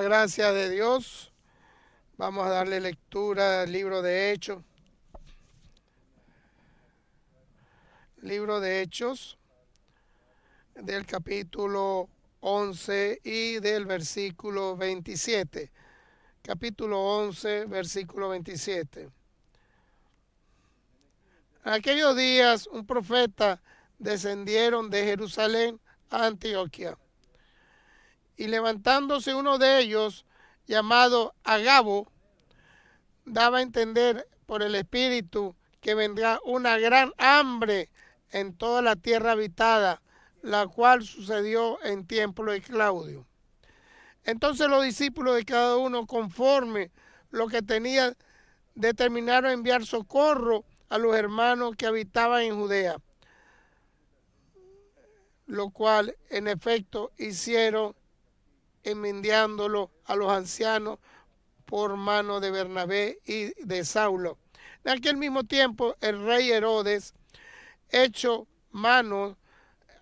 Gracias de Dios. Vamos a darle lectura al libro de Hechos. Libro de Hechos, del capítulo 11 y del versículo 27. Capítulo 11, versículo 27. En aquellos días un profeta descendieron de Jerusalén a Antioquia. Y levantándose uno de ellos, llamado Agabo, daba a entender por el Espíritu que vendrá una gran hambre en toda la tierra habitada, la cual sucedió en tiempo de Claudio. Entonces los discípulos de cada uno, conforme lo que tenía, determinaron enviar socorro a los hermanos que habitaban en Judea, lo cual en efecto hicieron, enmendiándolo a los ancianos por mano de Bernabé y de Saulo. En aquel mismo tiempo el rey Herodes echó mano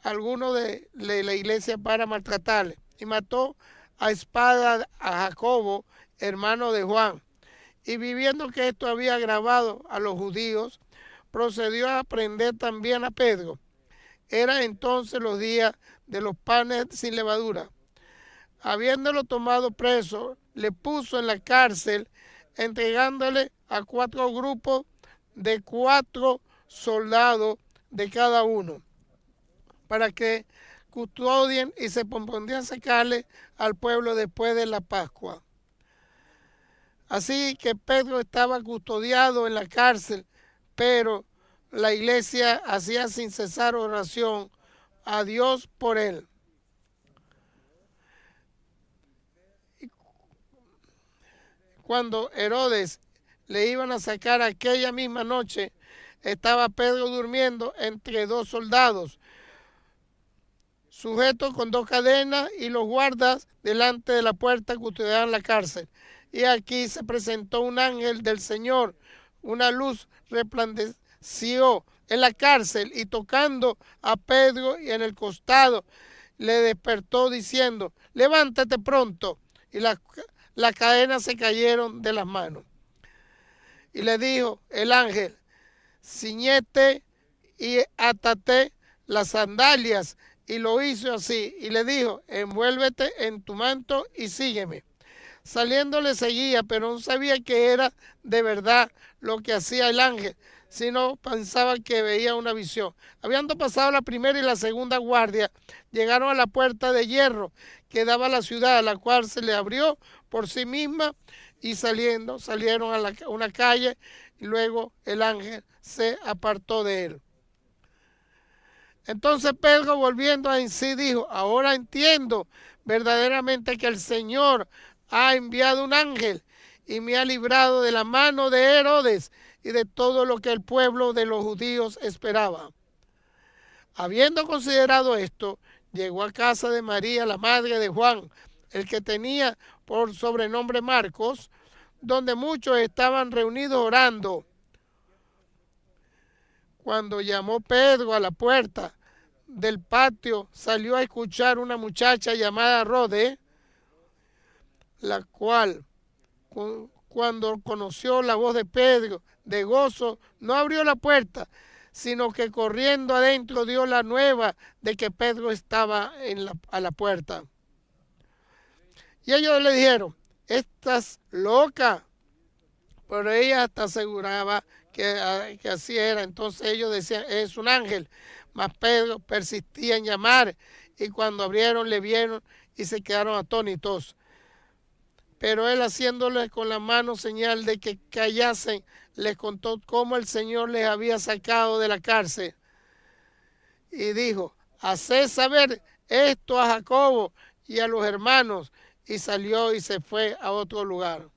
a algunos de la iglesia para maltratarle y mató a espada a Jacobo, hermano de Juan. Y viendo que esto había agravado a los judíos, procedió a prender también a Pedro. Eran entonces los días de los panes sin levadura. Habiéndolo tomado preso, le puso en la cárcel, entregándole a 4 grupos de 4 soldados de cada uno, para que custodien y se propondrían sacarle al pueblo después de la Pascua. Así que Pedro estaba custodiado en la cárcel, pero la iglesia hacía sin cesar oración a Dios por él. Cuando Herodes le iban a sacar aquella misma noche, estaba Pedro durmiendo entre 2 soldados, sujeto con 2 cadenas, y los guardas delante de la puerta custodiaban la cárcel. Y aquí se presentó un ángel del Señor, una luz resplandeció en la cárcel, y tocando a Pedro y en el costado, le despertó diciendo: levántate pronto. Y las cadenas se cayeron de las manos. Y le dijo el ángel: ciñete y átate las sandalias. Y lo hizo así. Y le dijo: envuélvete en tu manto y sígueme. Saliendo le seguía, pero no sabía que era de verdad lo que hacía el ángel, sino pensaba que veía una visión. Habiendo pasado la primera y la segunda guardia, llegaron a la puerta de hierro que daba a la ciudad, la cual se le abrió por sí misma, y salieron a una calle, y luego el ángel se apartó de él. Entonces Pedro, volviendo en sí, dijo: ahora entiendo verdaderamente que el Señor ha enviado un ángel y me ha librado de la mano de Herodes y de todo lo que el pueblo de los judíos esperaba. Habiendo considerado esto, llegó a casa de María, la madre de Juan, el que tenía por sobrenombre Marcos, donde muchos estaban reunidos orando. Cuando llamó Pedro a la puerta del patio, salió a escuchar una muchacha llamada Rode, la cual, cuando conoció la voz de Pedro, de gozo, no abrió la puerta, sino que corriendo adentro dio la nueva de que Pedro estaba a la puerta. Y ellos le dijeron: estás loca. Pero ella hasta aseguraba que así era. Entonces ellos decían: es un ángel. Mas Pedro persistía en llamar, y cuando abrieron le vieron y se quedaron atónitos. Pero él, haciéndoles con la mano señal de que callasen, les contó cómo el Señor les había sacado de la cárcel. Y dijo: haced saber esto a Jacobo y a los hermanos. Y salió y se fue a otro lugar.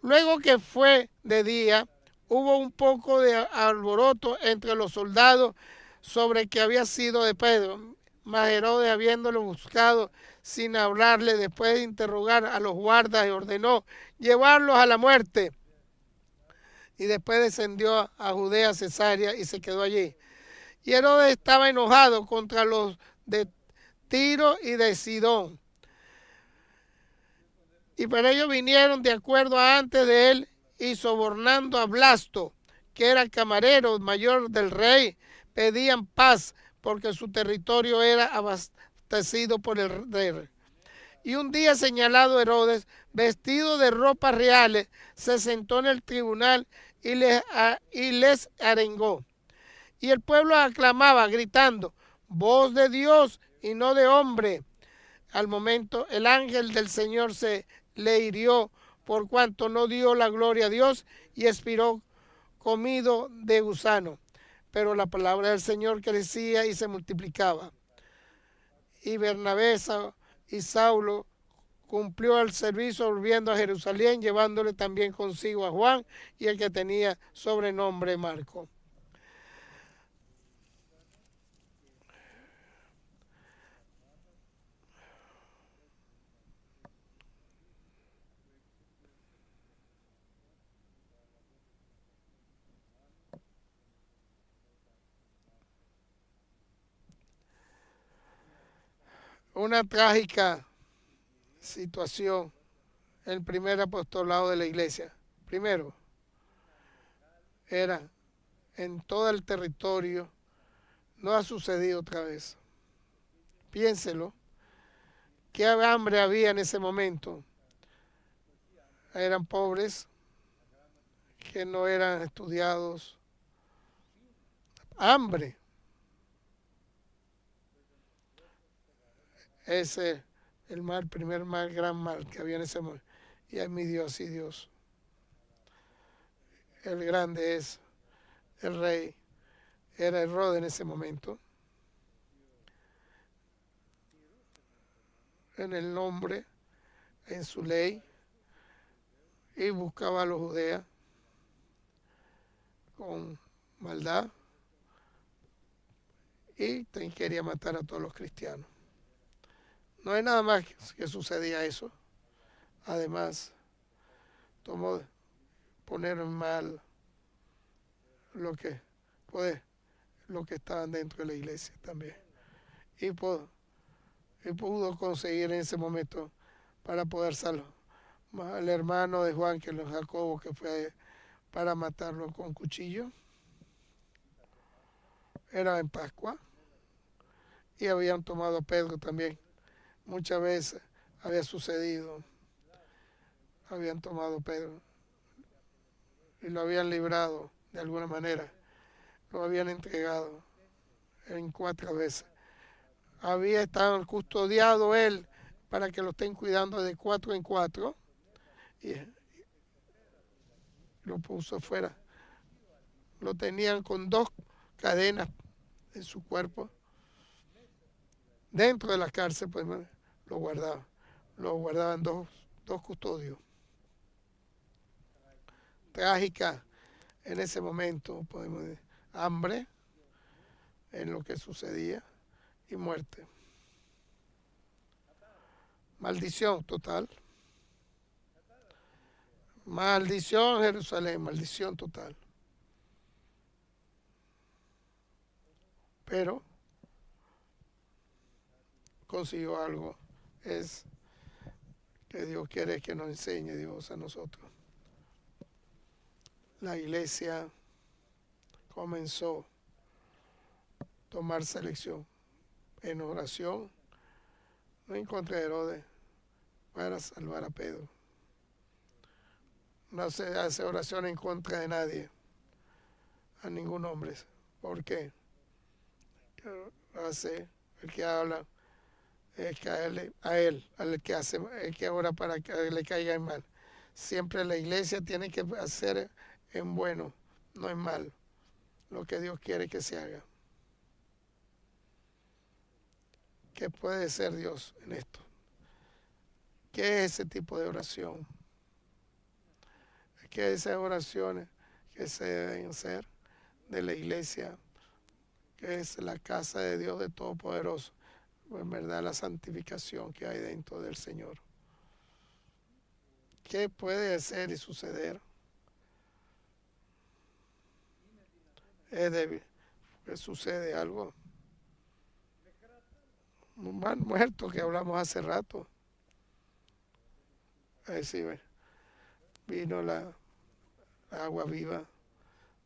Luego que fue de día, hubo un poco de alboroto entre los soldados sobre que había sido de Pedro. Mas Herodes, habiéndolo buscado sin hablarle, después de interrogar a los guardas, ordenó llevarlos a la muerte. Y después descendió a Judea, Cesarea, y se quedó allí. Y Herodes estaba enojado contra los de Tiro y de Sidón, Y para ello vinieron de acuerdo a antes de él y sobornando a Blasto, que era camarero mayor del rey, pedían paz porque su territorio era abastecido por el rey. Y un día señalado Herodes, vestido de ropas reales, se sentó en el tribunal y les arengó. Y el pueblo aclamaba, gritando, voz de Dios y no de hombre. Al momento el ángel del Señor se le hirió por cuanto no dio la gloria a Dios y expiró comido de gusano. Pero la palabra del Señor crecía y se multiplicaba. Y Bernabé y Saulo cumplió el servicio volviendo a Jerusalén, llevándole también consigo a Juan y el que tenía sobrenombre Marco. Una trágica situación en el primer apostolado de la iglesia. Primero, era en todo el territorio, no ha sucedido otra vez. Piénselo, qué hambre había en ese momento. Eran pobres, que no eran estudiados. Hambre. Ese el mal, primer mal, gran mal que había en ese momento. Y ay, mi Dios y Dios. El grande es el rey. Era Herodes en ese momento. En el nombre, en su ley. Y buscaba a los judíos con maldad. Y quería matar a todos los cristianos. No hay nada más que sucedía eso. Además, tomó poner en mal lo que puede, lo que estaban dentro de la iglesia también. Y pudo conseguir en ese momento para poder salvar al hermano de Juan, que es Jacobo, que fue para matarlo con cuchillo. Era en Pascua. Y habían tomado a Pedro también. Muchas veces había sucedido. Habían tomado a Pedro y lo habían librado de alguna manera. Lo habían entregado en 4 veces. Había estado custodiado él para que lo estén cuidando de 4 en 4 y lo puso fuera. Lo tenían con 2 cadenas en su cuerpo. Dentro de la cárcel, pues lo guardaban. Lo guardaban dos custodios. Trágica en ese momento, podemos decir, hambre en lo que sucedía y muerte. Maldición total. Maldición Jerusalén, maldición total. Pero consiguió algo, es que Dios quiere que nos enseñe Dios a nosotros. La iglesia comenzó a tomar selección en oración, no en contra de Herodes, para salvar a Pedro. No se hace oración en contra de nadie, a ningún hombre. ¿Por qué? Hace el que habla es caerle a él, al que hace, el que ora para que le caiga en mal. Siempre la iglesia tiene que hacer en bueno, no en mal, lo que Dios quiere que se haga. ¿Qué puede ser Dios en esto? ¿Qué es ese tipo de oración? ¿Qué es esas oraciones que se deben hacer de la iglesia, que es la casa de Dios de Todopoderoso? En verdad, la santificación que hay dentro del Señor. ¿Qué puede ser y suceder? Es débil. Que sucede algo. Un mal muerto que hablamos hace rato. Así vino la agua viva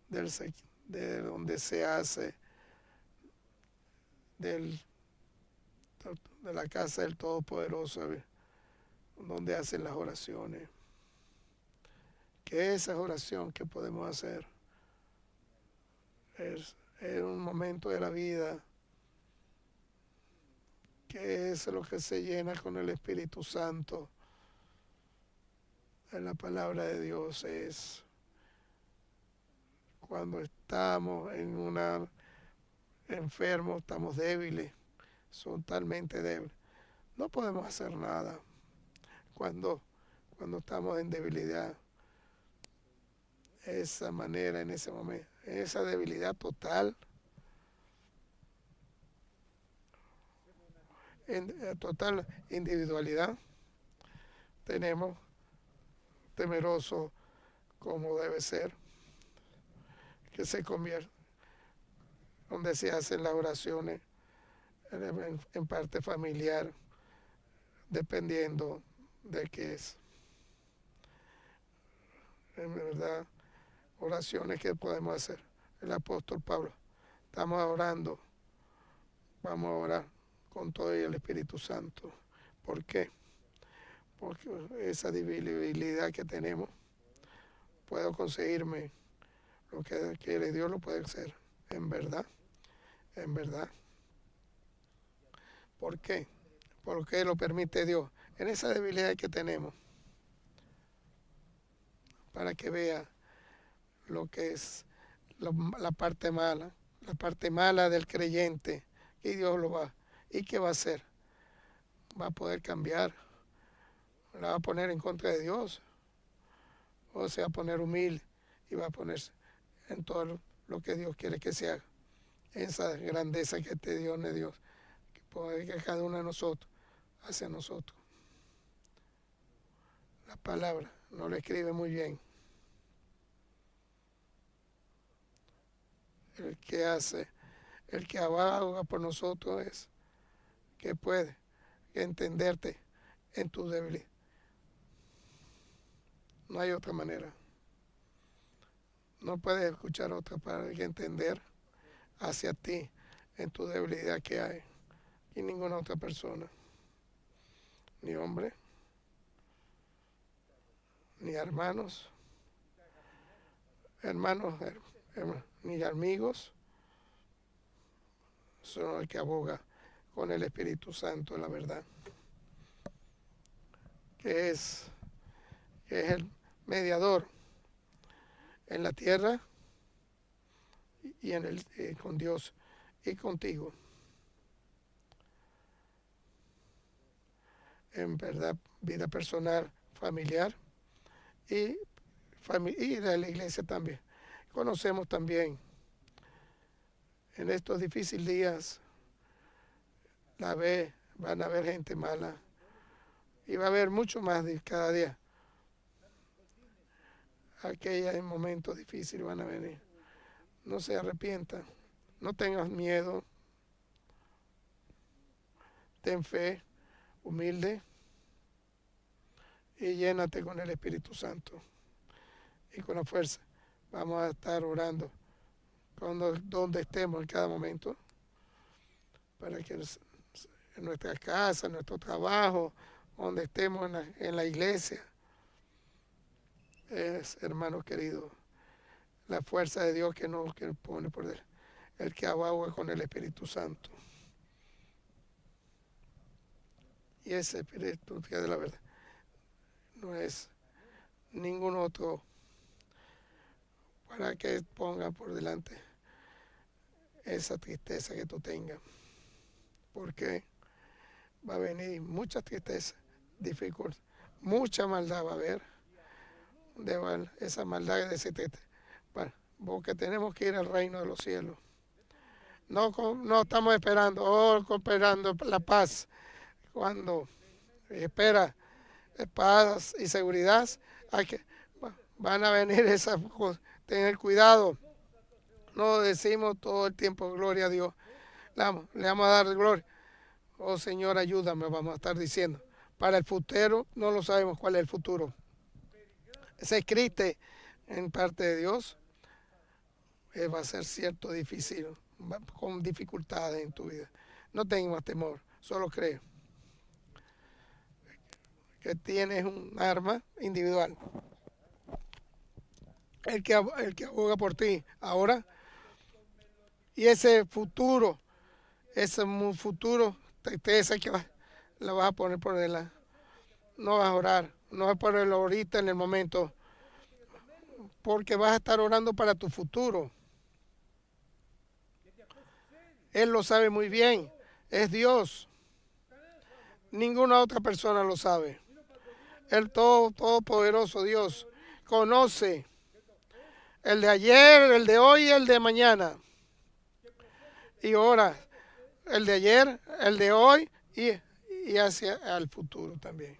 de donde se hace del, de la casa del Todopoderoso, donde hacen las oraciones. Que esa oración que podemos hacer es un momento de la vida que es lo que se llena con el Espíritu Santo. En la palabra de Dios es cuando estamos en una enfermos, estamos débiles, totalmente débiles. No podemos hacer nada cuando estamos en debilidad. Esa manera, en ese momento, esa debilidad total, en total individualidad, tenemos temeroso como debe ser, que se convierte, donde se hacen las oraciones en parte familiar, dependiendo de qué es. En verdad, oraciones que podemos hacer. El apóstol Pablo, estamos orando, vamos a orar con todo el Espíritu Santo. ¿Por qué? Porque esa debilidad que tenemos, puedo conseguirme lo que quiere Dios, lo puede hacer. En verdad, en verdad. ¿Por qué? Porque lo permite Dios. En esa debilidad que tenemos, para que vea lo que es la parte mala del creyente, y Dios lo va. ¿Y qué va a hacer? Va a poder cambiar, la va a poner en contra de Dios, o se va a poner humilde y va a ponerse en todo lo que Dios quiere que se haga. Esa grandeza que te dio de Dios, que cada uno de nosotros hacia nosotros. La palabra no lo escribe muy bien. El que hace, el que aboga por nosotros es que puede entenderte en tu debilidad. No hay otra manera. No puedes escuchar otra para entender hacia ti en tu debilidad que hay. Y ninguna otra persona, ni hombre, ni hermanos, ni amigos, son el que aboga con el Espíritu Santo, la verdad, que es el mediador en la tierra y con Dios y contigo. En verdad, vida personal, familiar y de la iglesia también. Conocemos también en estos difíciles días, van a haber gente mala y va a haber mucho más de cada día. Aquellos momentos difíciles van a venir. No se arrepientan, no tengas miedo, ten fe, humilde y llénate con el Espíritu Santo y con la fuerza. Vamos a estar orando donde estemos en cada momento, para que en nuestra casa, en nuestro trabajo, donde estemos en la iglesia, es, hermanos queridos, la fuerza de Dios que nos pone por el que aboga con el Espíritu Santo. Y ese Espíritu que de la verdad no es ningún otro para que ponga por delante esa tristeza que tú tengas, porque va a venir mucha tristeza, dificultad, mucha maldad va a haber, esa maldad de ese tristeza, porque tenemos que ir al reino de los cielos. No estamos esperando la paz. Cuando espera paz y seguridad, van a venir esas cosas. Tener cuidado. No decimos todo el tiempo gloria a Dios. Le vamos a dar gloria. Oh Señor, ayúdame, vamos a estar diciendo. Para el futuro no lo sabemos cuál es el futuro. Se escrito en parte de Dios, va a ser cierto difícil, con dificultades en tu vida. No tengas temor, solo cree que tienes un arma individual. El que aboga por ti ahora, y ese futuro, tristeza que la vas a poner por delante. No vas a orar, no vas a ponerlo ahorita en el momento, porque vas a estar orando para tu futuro. Él lo sabe muy bien, es Dios. Ninguna otra persona lo sabe. El todopoderoso Dios conoce el de ayer, el de hoy y el de mañana. Y ahora, el de ayer, el de hoy y hacia el futuro también.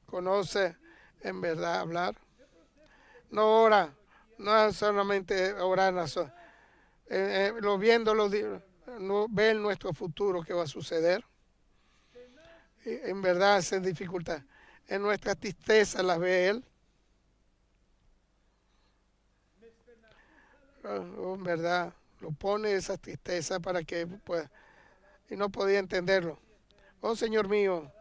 Conoce en verdad hablar. No ora, no es solamente orar, lo viéndolo, no ver nuestro futuro que va a suceder. Y en verdad es dificultad. En nuestras tristezas las ve Él. En verdad, lo pone esa tristeza para que pueda. Y no podía entenderlo. Oh Señor mío,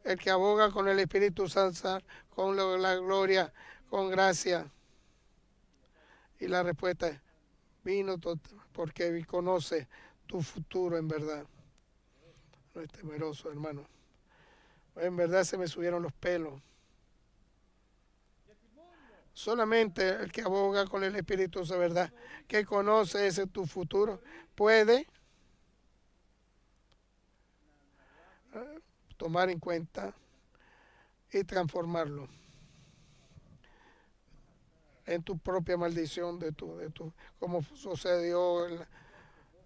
el que aboga con el Espíritu Santo, con la gloria, con gracia. Y la respuesta es, vino porque conoce tu futuro en verdad. No es temeroso, hermano. En verdad se me subieron los pelos. Solamente el que aboga con el Espíritu de verdad, que conoce ese tu futuro, puede tomar en cuenta y transformarlo en tu propia maldición, como sucedió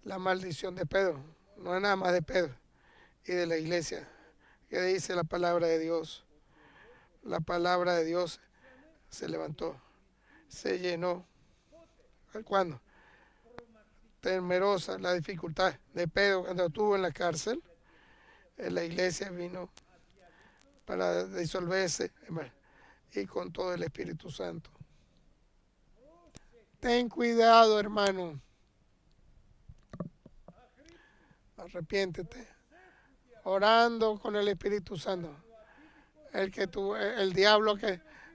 la maldición de Pedro. No es nada más de Pedro y de la iglesia, que dice la palabra de Dios. La palabra de Dios se levantó, se llenó. ¿Cuándo? Temerosa la dificultad de Pedro cuando estuvo en la cárcel. La iglesia vino para disolverse y con todo el Espíritu Santo. Ten cuidado, hermano. Arrepiéntete. Orando con el Espíritu Santo. El diablo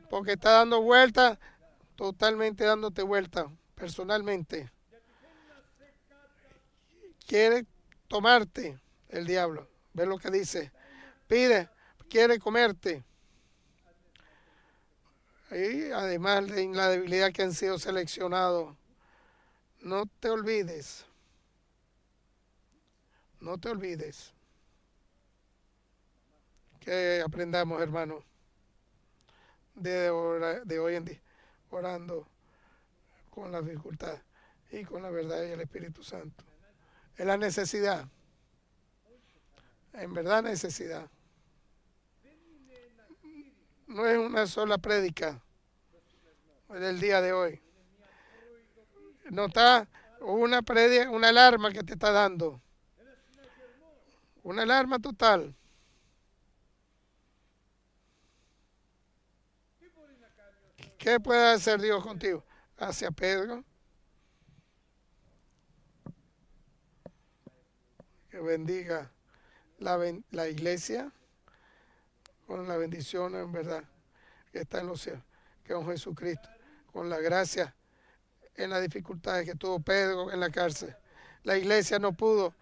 porque está dando vueltas, totalmente dándote vueltas, personalmente. Quiere tomarte el diablo. Ve lo que dice. Quiere comerte. Y además de la debilidad que han sido seleccionados, no te olvides que aprendamos, hermano, de hoy en día, orando con la dificultad y con la verdad y el Espíritu Santo. Es la necesidad, en verdad necesidad. No es una sola prédica del día de hoy. No está una alarma que te está dando. Una alarma total. ¿Qué puede hacer Dios contigo? Hacia Pedro. Que bendiga la iglesia con la bendición en verdad que está en los cielos, que con Jesucristo, con la gracia en las dificultades que tuvo Pedro en la cárcel. La iglesia no pudo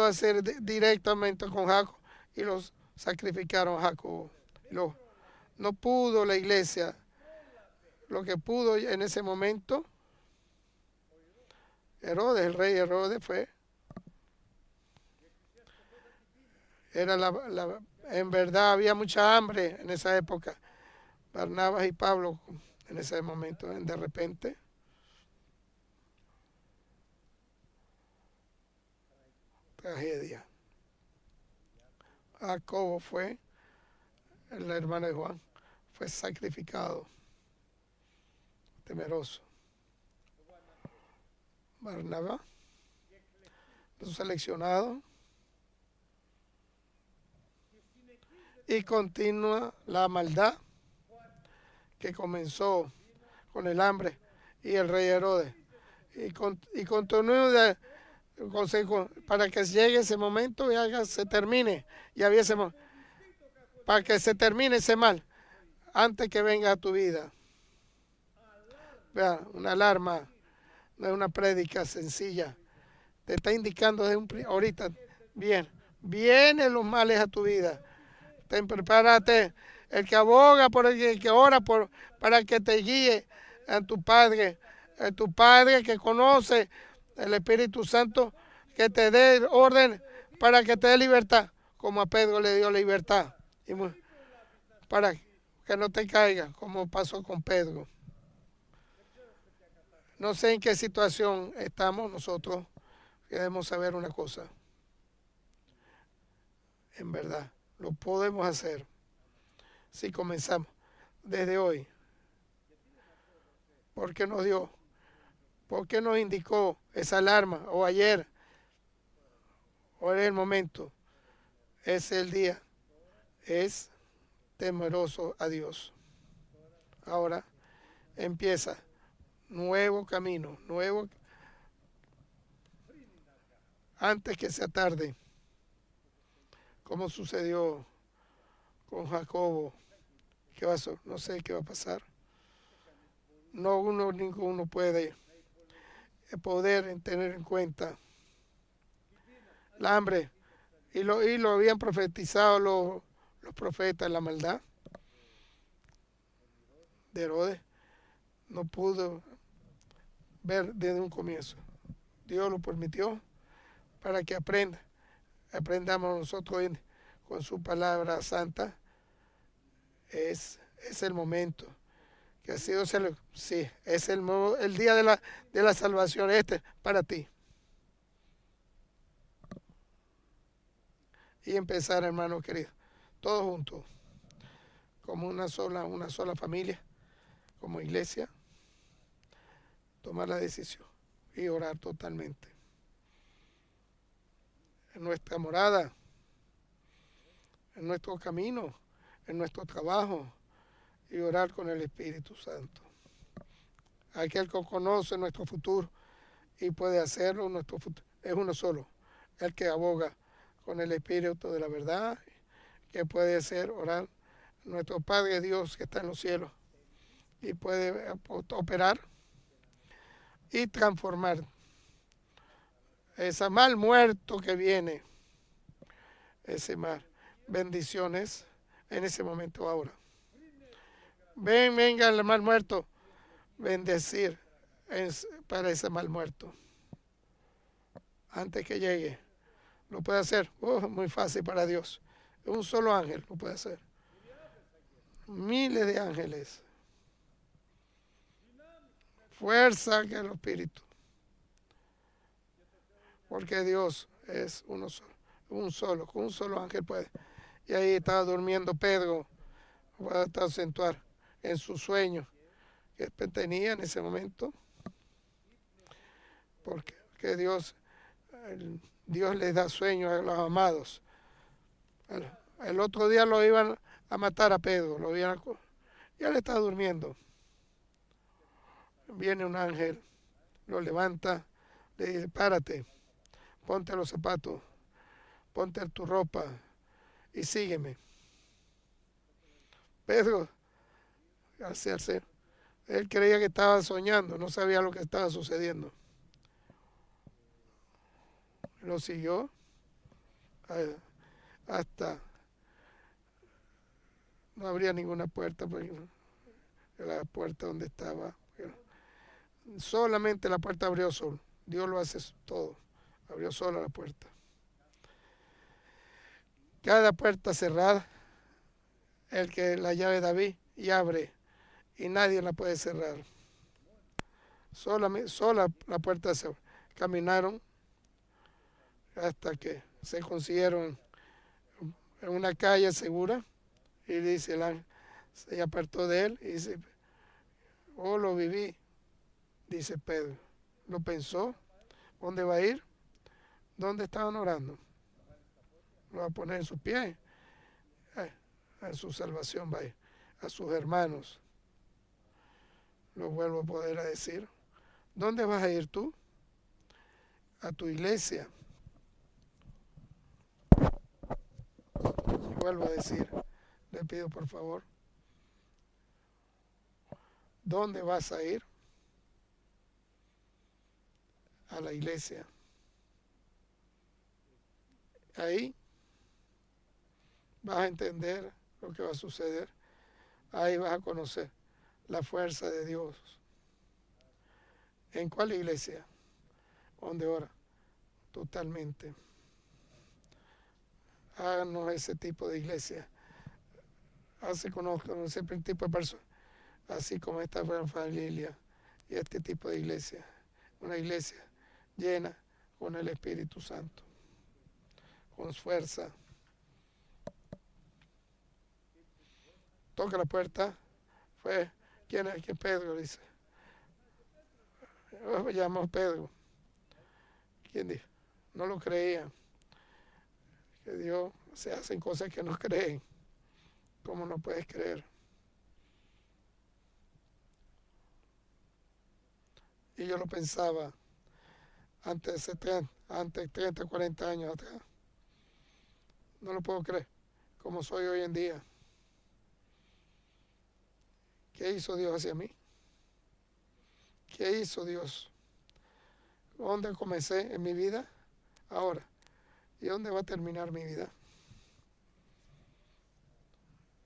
hacer directamente con Jacob y los sacrificaron a Jacob. No pudo la iglesia. Lo que pudo en ese momento, el rey Herodes en verdad había mucha hambre en esa época. Barnabas y Pablo en ese momento, de repente, tragedia. Jacobo fue, el hermano de Juan, fue sacrificado, temeroso. Barnabas, los seleccionados, y continúa la maldad que comenzó con el hambre y el rey Herodes. Y continúa consejo para que llegue ese momento y se termine. Y había para que se termine ese mal antes que venga a tu vida. Vea, una alarma, no es una prédica sencilla. Te está indicando ahorita, bien, vienen los males a tu vida. Prepárate. El que aboga por el que ora para que te guíe a tu Padre que conoce el Espíritu Santo, que te dé orden para que te dé libertad, como a Pedro le dio libertad, para que no te caiga, como pasó con Pedro. No sé en qué situación estamos nosotros, queremos saber una cosa, en verdad, lo podemos hacer si comenzamos desde hoy. ¿Por qué nos dio? ¿Por qué nos indicó esa alarma? O ayer, o en el momento, es el día, es temeroso a Dios. Ahora empieza nuevo camino, antes que sea tarde, como sucedió con Jacobo. ¿Qué va a ser? No sé qué va a pasar. Ninguno puede poder tener en cuenta el hambre. Y lo habían profetizado los profetas, la maldad de Herodes. No pudo ver desde un comienzo. Dios lo permitió para que aprendamos nosotros con su palabra santa. Es el momento que ha sido, sí, es el día de la salvación, para ti. Y empezar, hermano querido, todos juntos, como una sola familia, como iglesia, tomar la decisión y orar totalmente. En nuestra morada, en nuestro camino, en nuestro trabajo, y orar con el Espíritu Santo. Aquel que conoce nuestro futuro y puede hacerlo, nuestro futuro es uno solo, el que aboga con el Espíritu de la verdad, que puede hacer orar nuestro Padre Dios que está en los cielos y puede operar y transformar ese mal muerto que viene, ese mal. Bendiciones en ese momento ahora. Venga el mal muerto, bendecir para ese mal muerto. Antes que llegue, lo puede hacer. Muy fácil para Dios. Un solo ángel lo puede hacer. Miles de ángeles. Fuerza que el Espíritu. Porque Dios es uno solo. Con un solo ángel puede. Y ahí estaba durmiendo Pedro. Va a acentuar en su sueño que tenía en ese momento. Porque Dios les da sueño a los amados. El otro día lo iban a matar a Pedro. Ya le está durmiendo. Viene un ángel, lo levanta, le dice, párate, ponte los zapatos, ponte tu ropa y sígueme. Pedro, él creía que estaba soñando, no sabía lo que estaba sucediendo. Lo siguió hasta no abría ninguna puerta, porque la puerta donde estaba, solamente la puerta abrió solo. Dios lo hace todo, abrió sola la puerta. Cada puerta cerrada, el que la llave de David y abre, y nadie la puede cerrar. Sola la puerta se abre. Caminaron hasta que se consiguieron en una calle segura, y dice el ángel, se apartó de él y dice, lo viví, dice Pedro. Lo pensó, ¿dónde va a ir? ¿Dónde estaban orando? Lo va a poner en sus pies. en su salvación, vaya, a sus hermanos. Lo vuelvo a poder decir. ¿Dónde vas a ir tú? A tu iglesia. Vuelvo a decir, le pido por favor, ¿dónde vas a ir? A la iglesia. Ahí vas a entender lo que va a suceder. Ahí vas a conocer la fuerza de Dios. ¿En cuál iglesia? ¿Dónde ora? Totalmente. Háganos ese tipo de iglesia. Así conozco ese tipo de personas. Así como esta familia y este tipo de iglesia. Una iglesia llena con el Espíritu Santo. Con fuerza. Toca la puerta. ¿Quién es? ¿Quién? Pedro dice. Yo llamo Pedro. ¿Quién dijo? No lo creía. Que Dios se hacen cosas que no creen. ¿Cómo no puedes creer? Y yo lo pensaba antes de 30, 40 años atrás. No lo puedo creer. Como soy hoy en día. ¿Qué hizo Dios hacia mí? ¿Qué hizo Dios? ¿Dónde comencé en mi vida? Ahora. ¿Y dónde va a terminar mi vida?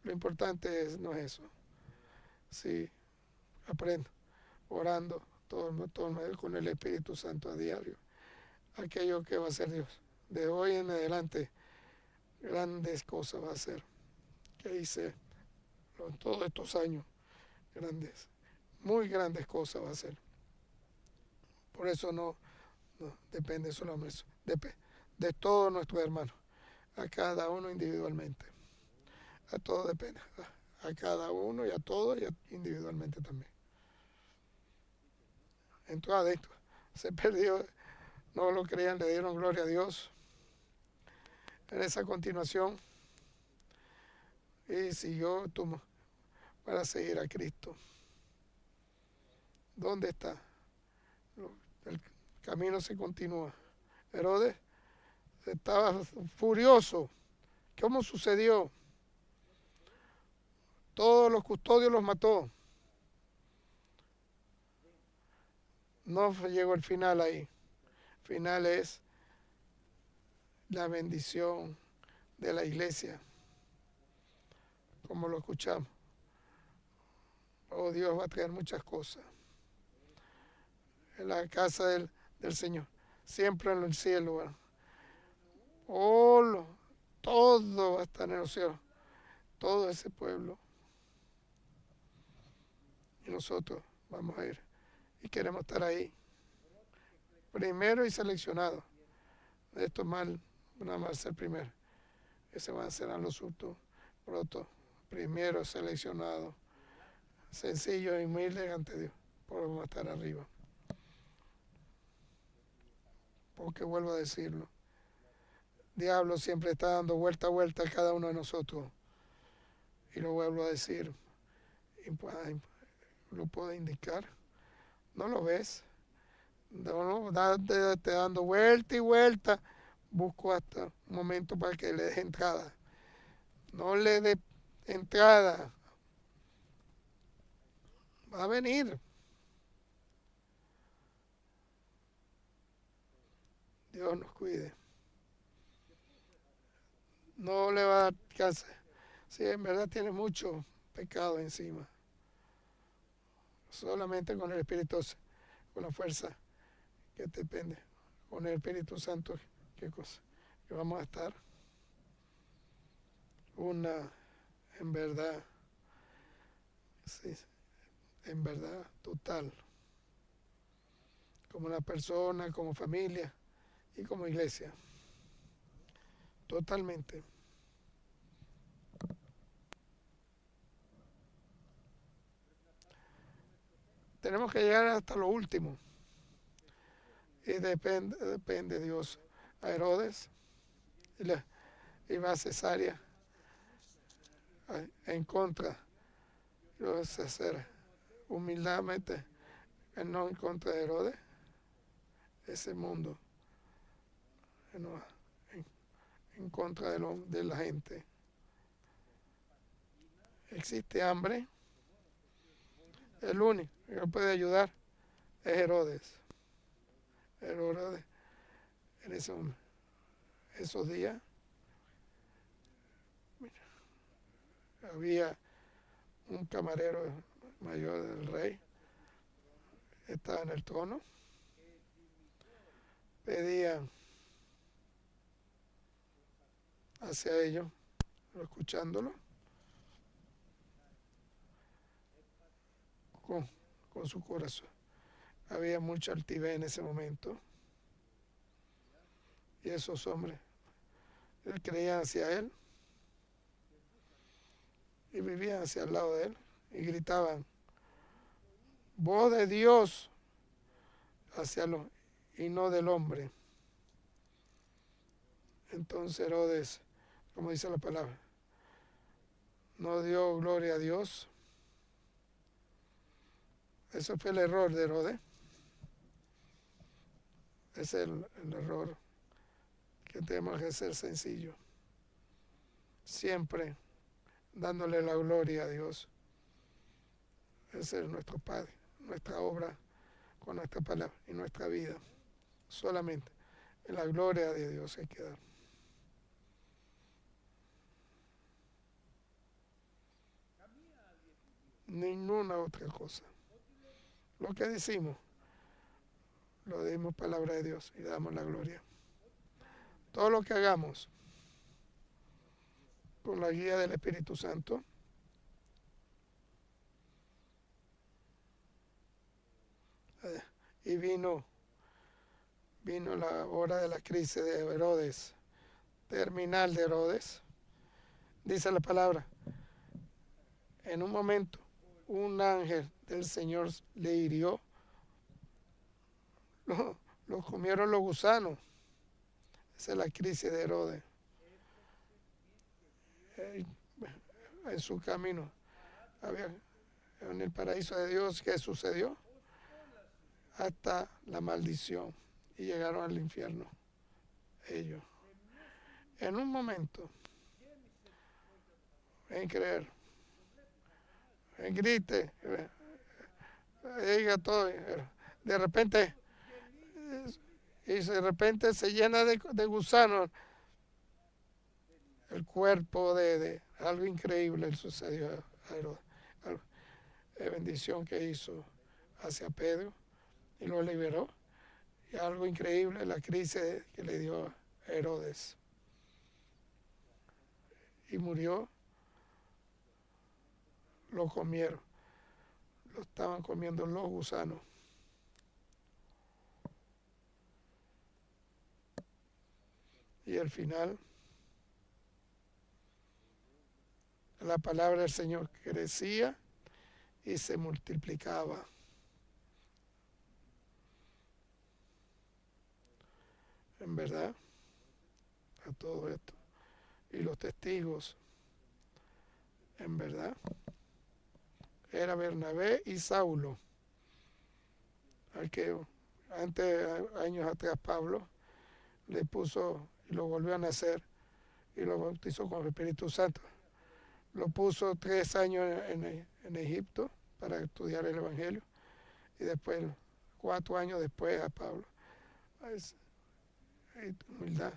Lo importante no es eso. Sí, aprendo, orando todo con el Espíritu Santo a diario. Aquello que va a hacer Dios. De hoy en adelante, grandes cosas va a hacer. Que hice en todos estos años. Grandes, muy grandes cosas va a hacer. Por eso no depende solamente de todos nuestros hermanos. A cada uno individualmente. A todo depende. A cada uno y a todos y individualmente también. Entró adentro. Se perdió. No lo creían, le dieron gloria a Dios. En esa continuación. Y siguió para seguir a Cristo. ¿Dónde está? El camino se continúa. Herodes estaba furioso. ¿Cómo sucedió? Todos los custodios los mató. No llegó el final ahí. El final es la bendición de la iglesia. Como lo escuchamos. Oh, Dios va a traer muchas cosas. En la casa del Señor. Siempre en el cielo. Bueno. Oh, todo va a estar en el cielo. Todo ese pueblo. Y nosotros vamos a ir. Y queremos estar ahí. Primero y seleccionado. Esto mal, nada más ser primero. Ese van a ser a los surtos, pronto. Primero seleccionado. Sencillo y humilde ante Dios. Podemos estar arriba. Porque vuelvo a decirlo. Diablo siempre está dando vuelta a vuelta a cada uno de nosotros. Y lo vuelvo a decir. Lo puedo indicar. ¿No lo ves? No, te dando vuelta y vuelta. Busco hasta un momento para que le des entrada. No le dé entrada. Va a venir. Dios nos cuide. No le va a dar cáncer. Sí, en verdad tiene mucho pecado encima. Solamente con el Espíritu, con la fuerza que te depende. Con el Espíritu Santo, ¿qué cosa? Que vamos a estar en verdad, sí, en verdad total. Como una persona, como familia y como iglesia. Totalmente. Tenemos que llegar hasta lo último. Y depende Dios a Herodes y va a Cesarea en contra. Yo hacer humildamente, no en contra de Herodes, ese mundo, no, en contra de la gente. Existe hambre, el único que puede ayudar es Herodes. Herodes en esos días había un camarero mayor del rey, estaba en el trono, pedía hacia ellos, escuchándolo, con su corazón. Había mucha altivez en ese momento y esos hombres creían hacia él y vivían hacia el lado de él y gritaban, voz de Dios hacia los y no del hombre. Entonces Herodes, como dice la palabra, no dio gloria a Dios. Ese fue el error de Herodes. Ese es el error que tenemos que ser sencillo. Siempre dándole la gloria a Dios. Ese es nuestro Padre, nuestra obra con nuestra palabra y nuestra vida. Solamente en la gloria de Dios hay que dar. Ninguna otra cosa. Lo que decimos, lo dimos palabra de Dios y damos la gloria. Todo lo que hagamos con la guía del Espíritu Santo, y vino la hora de la crisis de Herodes, terminal de Herodes. Dice la palabra, en un momento un ángel del Señor le hirió, lo comieron los gusanos. Esa es la crisis de Herodes. En su camino había en el paraíso de Dios, ¿qué sucedió? Hasta la maldición y llegaron al infierno ellos. En un momento, en creer, en grite, diga todo, de repente se llena de gusanos el cuerpo de algo increíble sucedió a Herodes. Bendición que hizo hacia Pedro y lo liberó. Y algo increíble, la crisis que le dio a Herodes. Y murió, lo comieron. Lo estaban comiendo los gusanos. Y al final, la palabra del Señor crecía y se multiplicaba. En verdad, a todo esto. Y los testigos, en verdad, era Bernabé y Saulo. Al que años atrás, Pablo le puso y lo volvió a nacer y lo bautizó con el Espíritu Santo. Lo puso 3 años en Egipto para estudiar el Evangelio y después 4 años después a Pablo. Humildad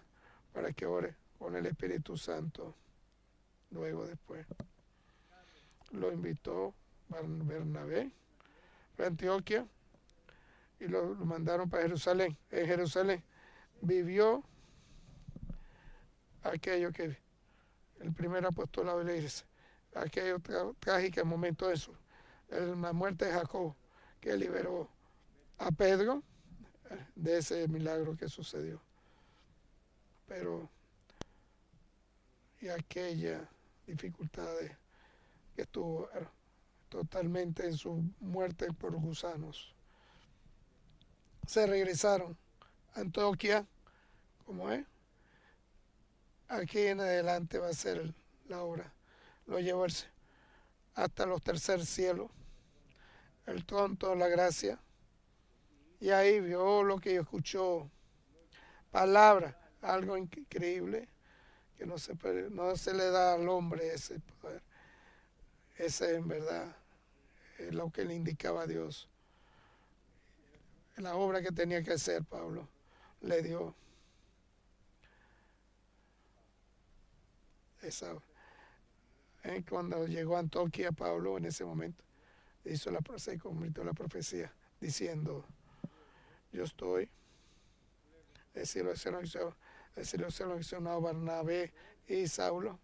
para que ore con el Espíritu Santo. Luego después lo invitó Bernabé a Antioquia y lo mandaron para Jerusalén. En Jerusalén vivió aquello que el primer apostolado de la iglesia, aquello trágico momento de eso, la muerte de Jacob, que liberó a Pedro de ese milagro que sucedió. Pero y aquella dificultad que estuvo totalmente en su muerte por gusanos. Se regresaron a Antioquia, como es. Aquí en adelante va a ser la obra. lo llevó hasta los tercer cielos, el tonto de la gracia, y ahí vio lo que escuchó, palabra, algo increíble, que no se le da al hombre ese poder. Ese en verdad es lo que le indicaba a Dios. La obra que tenía que hacer Pablo le dio esa. Cuando llegó a Antioquía Pablo en ese momento se convirtió en la profecía diciendo: yo estoy, he sido seleccionado Barnabé y Saulo,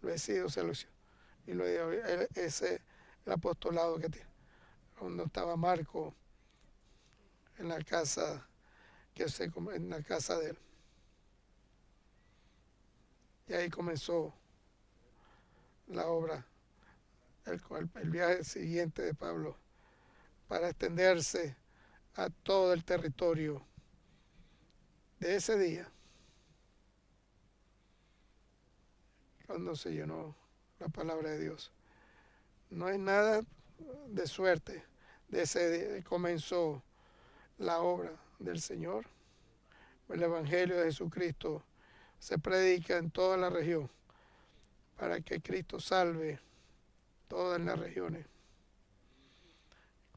lo he sido seleccionado, y ese el apostolado que tiene. Cuando estaba Marco en la casa en la casa de él, y ahí comenzó la obra, el viaje siguiente de Pablo para extenderse a todo el territorio de ese día, cuando se llenó la palabra de Dios. No hay nada de suerte. De ese día comenzó la obra del Señor. El Evangelio de Jesucristo se predica en toda la región para que Cristo salve todas las regiones,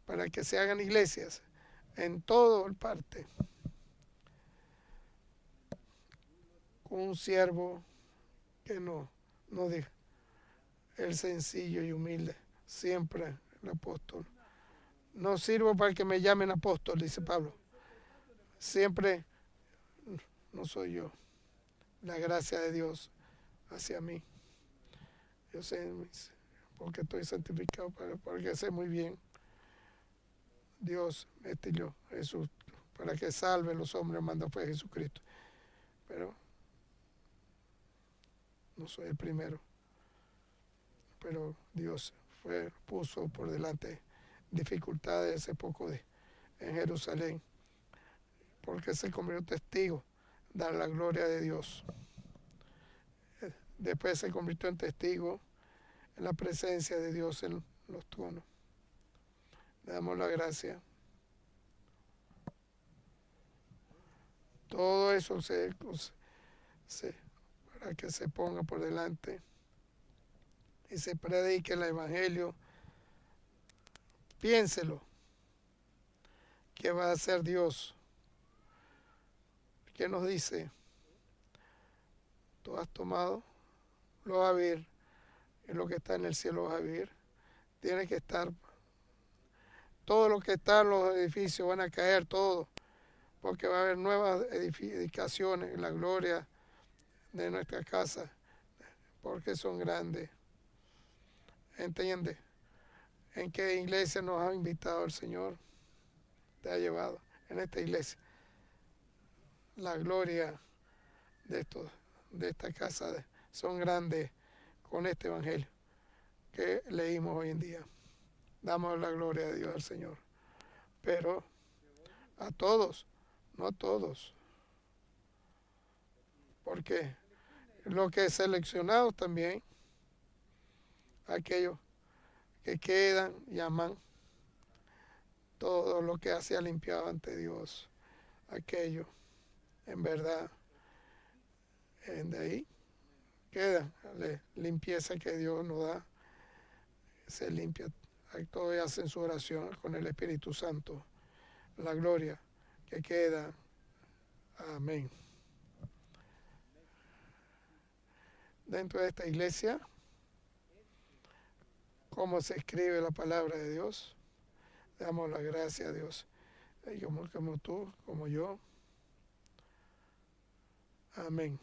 para que se hagan iglesias en toda parte, con un siervo que no diga, el sencillo y humilde, siempre el apóstol. No sirvo para que me llamen apóstol, dice Pablo. Siempre no soy yo. La gracia de Dios hacia mí. Yo sé, porque estoy santificado, porque sé muy bien. Dios me estiló, Jesús, para que salve a los hombres, manda fue Jesucristo. Pero no soy el primero. Pero Dios puso por delante dificultades ese poco en Jerusalén, porque se convirtió testigo, dar la gloria de Dios. Después se convirtió en testigo en la presencia de Dios en los tronos. Le damos la gracia. Todo eso para que se ponga por delante y se predique el Evangelio. Piénselo, que va a hacer Dios. ¿Qué nos dice? Tú has tomado, lo vas a vivir, y lo que está en el cielo vas a vivir. Tiene que estar, todo lo que está en los edificios van a caer, todo, porque va a haber nuevas edificaciones en la gloria de nuestra casa, porque son grandes. ¿Entiendes? ¿En qué iglesia nos ha invitado el Señor? Te ha llevado en esta iglesia. La gloria de esta casa son grandes con este evangelio que leímos hoy en día. Damos la gloria de Dios al Señor. Pero a todos, no a todos. Porque lo que es seleccionado también, aquellos que quedan y aman todo lo que ha limpiado ante Dios, aquello, en verdad, de ahí queda la limpieza que Dios nos da, se limpia, todos hacen su oración con el Espíritu Santo, la gloria que queda, amén. Dentro de esta iglesia, cómo se escribe la palabra de Dios, damos la gracia a Dios, como tú, como yo, amén.